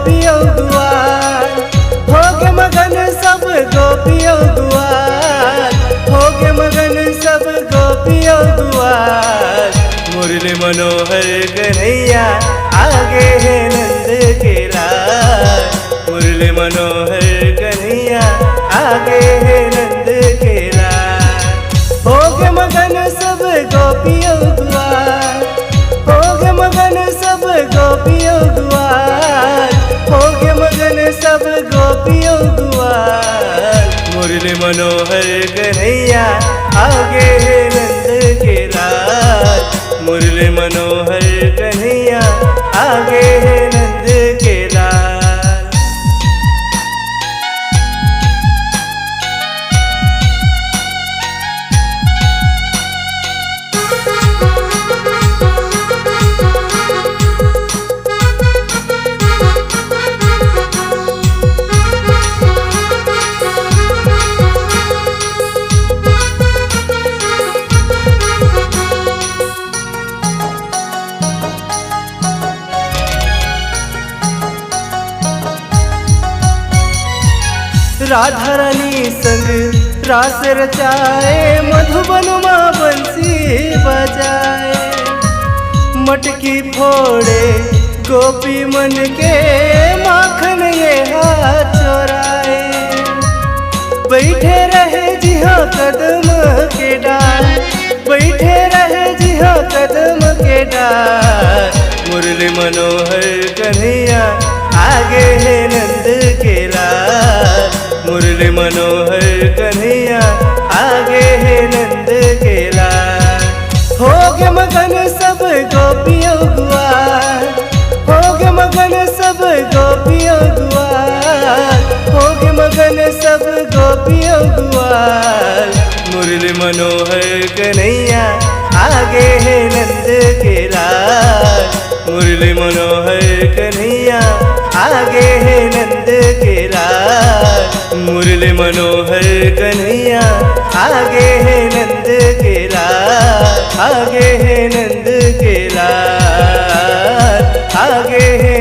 गोपियों दुआर, हो गे मगन सब गोपियों दुआर, हो गे मगन सब गोपियों दुआर। मुरली मनोहर कन्हैया आगे है नंद के लाल, मुरली मनोहर कन्हैया आगे है नंद के लाल। हो गे मगन सब गोपियों दुआर, हो गे मगन सब गोपियों दुआर, हो गे मगन सब गोपियों दुआर। मुरली मनोहर कन्हैया आगे है नंद के लाल, मुरली मनोहर कन्हैया आगे है नंद के लाल। राधा रानी संग रास रचाए, मधुबन माँ बंसी बजाए। मटकी फोड़े गोपी मन के, माखन ये हाथ चोराए। बैठे रहे जी हाँ कदम के डाल, बैठे रहे जी हाँ कदम के डाल। मुरली मनोहर कन्हैया आगे है नंद के लाल, मुरली मनोहर कन्हैया आगे है नंद के लाल। हो गे मगन सब गोपियों दुआर, हो गे मगन सब गोपियों दुआर, हो गे मगन सब गोपियों दुआर। मुरली मनोहर कन्हैया आगे है नंद के लाल, मुरली मनोहर कन्हैया आगे है नंद के लाल। मुरली मनोहर कन्हैया आगे है नंद के लाल, आगे है नंद के लाल, आगे है